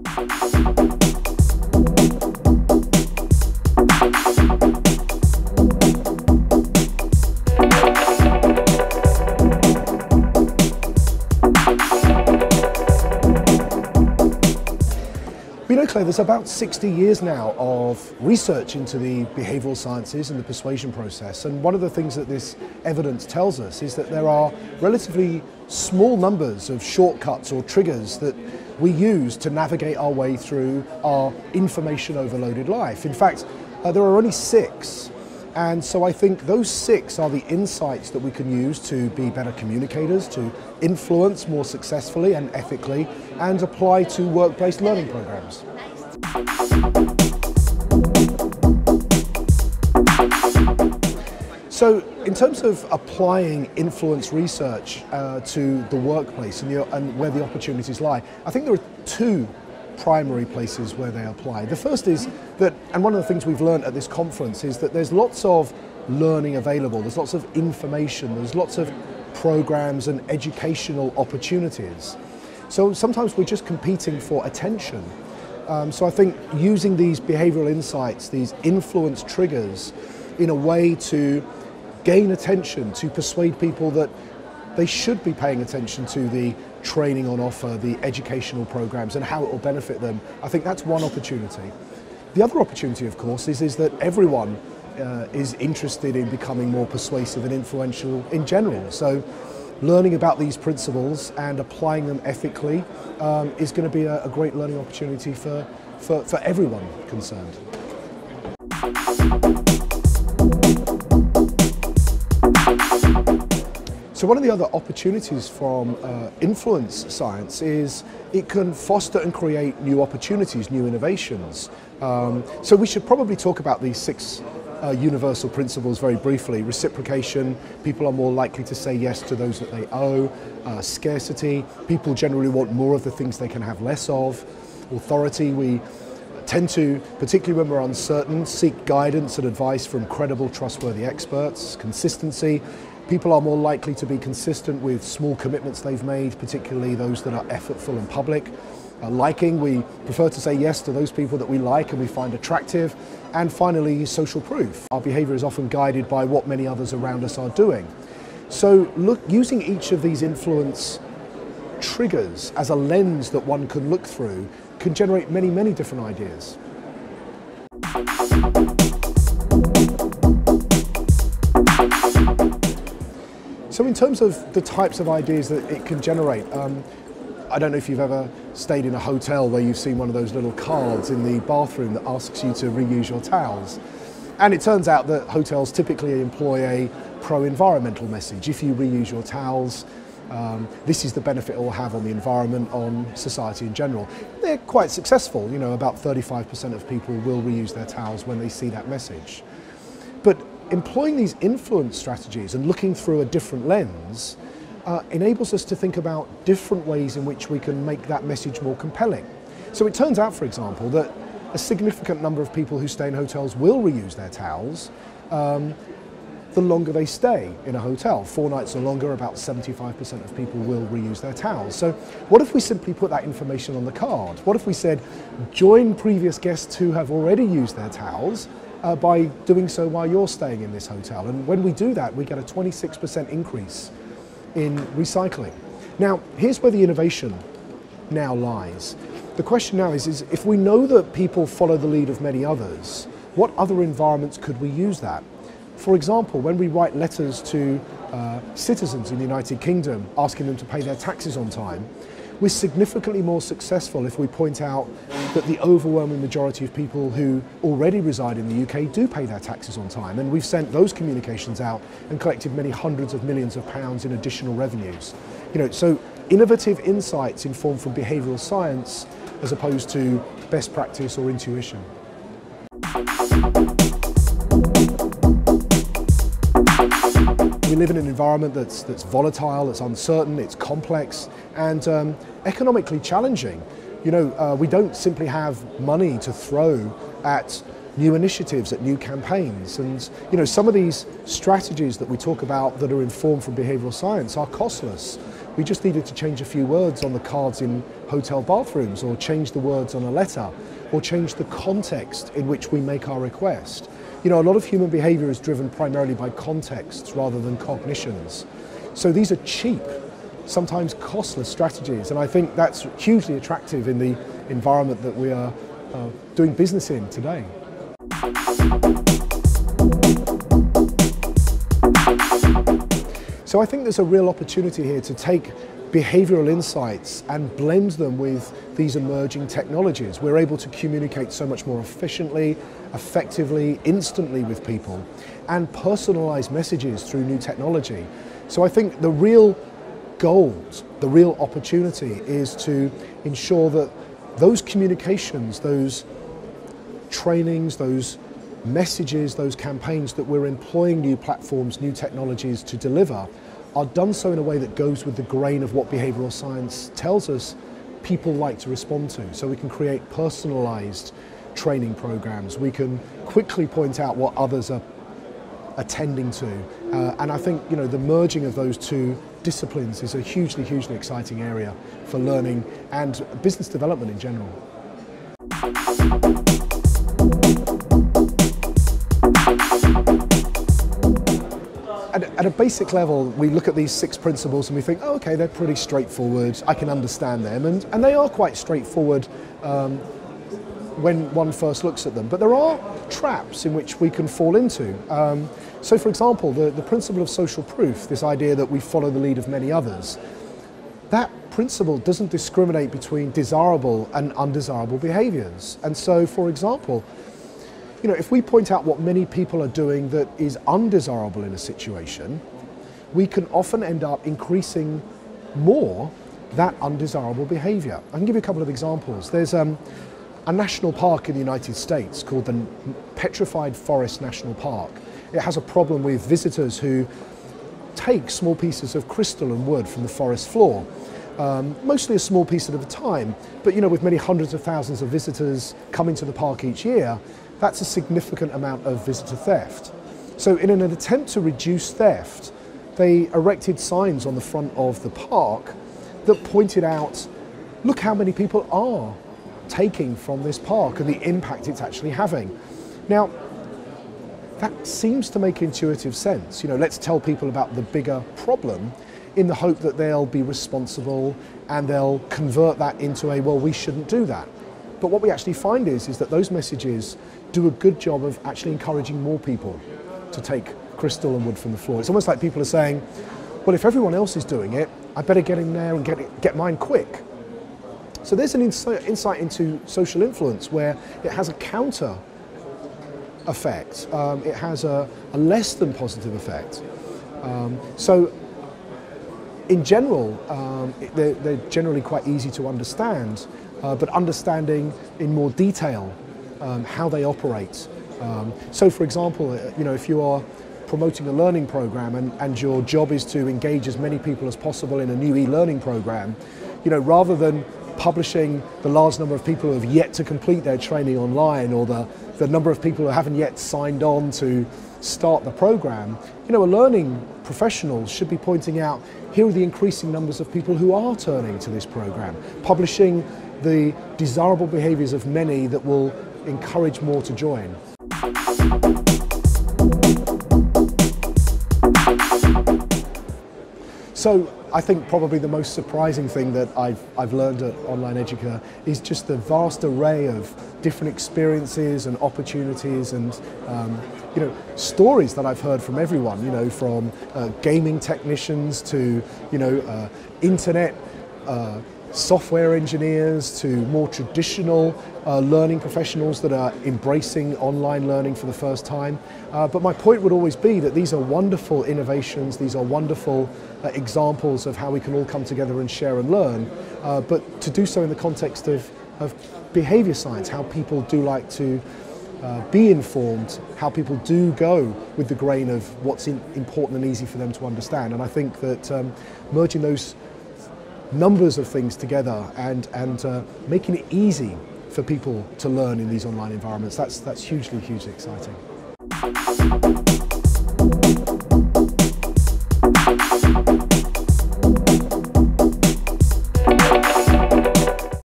You know, Claire, there's about 60 years now of research into the behavioural sciences and the persuasion process, and one of the things that this evidence tells us is that there are relatively small numbers of shortcuts or triggers that we use to navigate our way through our information overloaded life. In fact, there are only 6. And so I think those 6 are the insights that we can use to be better communicators, to influence more successfully and ethically, and apply to workplace learning programs. So in terms of applying influence research to the workplace and where the opportunities lie, I think there are 2 primary places where they apply. The first is that, and one of the things we've learned at this conference is that there's lots of learning available, there's lots of information, there's lots of programs and educational opportunities. So sometimes we're just competing for attention. So I think using these behavioural insights, these influence triggers, in a way to gain attention, to persuade people that they should be paying attention to the training on offer, the educational programs and how it will benefit them. I think that's one opportunity. The other opportunity, of course, is that everyone is interested in becoming more persuasive and influential in general. So learning about these principles and applying them ethically is going to be a great learning opportunity for everyone concerned. So one of the other opportunities from influence science is it can foster and create new opportunities, new innovations. So we should probably talk about these 6 universal principles very briefly. Reciprocation, people are more likely to say yes to those that they owe. Scarcity, people generally want more of the things they can have less of. Authority, we tend to, particularly when we're uncertain, seek guidance and advice from credible, trustworthy experts. Consistency, people are more likely to be consistent with small commitments they've made, particularly those that are effortful and public. Liking, we prefer to say yes to those people that we like and we find attractive. And finally, social proof. Our behaviour is often guided by what many others around us are doing. So using each of these influence triggers as a lens that one can look through can generate many, many different ideas. So in terms of the types of ideas that it can generate, I don't know if you've ever stayed in a hotel where you've seen one of those little cards in the bathroom that asks you to reuse your towels. And it turns out that hotels typically employ a pro-environmental message. If you reuse your towels, this is the benefit it will have on the environment, on society in general. They're quite successful, you know, about 35% of people will reuse their towels when they see that message. But employing these influence strategies and looking through a different lens enables us to think about different ways in which we can make that message more compelling. So it turns out, for example, that a significant number of people who stay in hotels will reuse their towels the longer they stay in a hotel. 4 nights or longer, about 75% of people will reuse their towels. So what if we simply put that information on the card? What if we said, join previous guests who have already used their towels by doing so while you're staying in this hotel? And when we do that, we get a 26% increase in recycling. Now, here's where the innovation now lies. The question now is if we know that people follow the lead of many others, what other environments could we use that? For example, when we write letters to citizens in the United Kingdom asking them to pay their taxes on time, we're significantly more successful if we point out that the overwhelming majority of people who already reside in the UK do pay their taxes on time. And we've sent those communications out and collected many hundreds of millions of pounds in additional revenues. You know, so innovative insights informed from behavioural science as opposed to best practice or intuition. We live in an environment that's volatile, that's uncertain, it's complex and economically challenging. You know, we don't simply have money to throw at new initiatives, at new campaigns. And, you know, some of these strategies that we talk about that are informed from behavioural science are costless. We just needed to change a few words on the cards in hotel bathrooms, or change the words on a letter, or change the context in which we make our request. You know, a lot of human behavior is driven primarily by contexts rather than cognitions. So these are cheap, sometimes costless strategies, and I think that's hugely attractive in the environment that we are doing business in today. So I think there's a real opportunity here to take behavioral insights and blend them with these emerging technologies. We're able to communicate so much more efficiently, effectively, instantly with people, and personalize messages through new technology. So I think the real goal, the real opportunity is to ensure that those communications, those trainings, those messages, those campaigns that we're employing new platforms, new technologies to deliver are done so in a way that goes with the grain of what behavioral science tells us people like to respond to. So we can create personalized training programs. We can quickly point out what others are attending to. And I think, you know, the merging of those two disciplines is a hugely, hugely exciting area for learning and business development in general. At a basic level, we look at these 6 principles and we think, oh, okay, they're pretty straightforward, I can understand them, and they are quite straightforward when one first looks at them. But there are traps in which we can fall into. So for example, the principle of social proof, this idea that we follow the lead of many others, that principle doesn't discriminate between desirable and undesirable behaviors. And so, for example, you know, if we point out what many people are doing that is undesirable in a situation, we can often end up increasing more that undesirable behavior. I can give you a couple of examples. There's a national park in the United States called the Petrified Forest National Park. It has a problem with visitors who take small pieces of crystal and wood from the forest floor, mostly a small piece at a time, but you know, with many hundreds of thousands of visitors coming to the park each year, that's a significant amount of visitor theft. So in an attempt to reduce theft, they erected signs on the front of the park that pointed out, look how many people are taking from this park and the impact it's actually having. Now, that seems to make intuitive sense. You know, let's tell people about the bigger problem in the hope that they'll be responsible and they'll convert that into a, well, we shouldn't do that. But what we actually find is that those messages do a good job of actually encouraging more people to take crystal and wood from the floor. It's almost like people are saying, well, if everyone else is doing it, I better get in there and get mine quick. So there's an insight into social influence where it has a counter effect. It has a less than positive effect. So in general, they're generally quite easy to understand, but understanding in more detail how they operate. So for example, you know, if you are promoting a learning program and your job is to engage as many people as possible in a new e-learning program, you know, rather than publishing the large number of people who have yet to complete their training online, or the number of people who haven't yet signed on to start the program, you know, a learning professional should be pointing out, here are the increasing numbers of people who are turning to this program, publishing the desirable behaviors of many that will encourage more to join. So I think probably the most surprising thing that I've learned at Online Educa is just the vast array of different experiences and opportunities and you know, stories that I've heard from everyone, you know, from gaming technicians to, you know, internet software engineers to more traditional learning professionals that are embracing online learning for the first time. But my point would always be that these are wonderful innovations, these are wonderful examples of how we can all come together and share and learn, but to do so in the context of behavior science, how people do like to be informed, how people do go with the grain of what's important and easy for them to understand. And I think that merging those numbers of things together and making it easy for people to learn in these online environments, that's hugely, hugely exciting.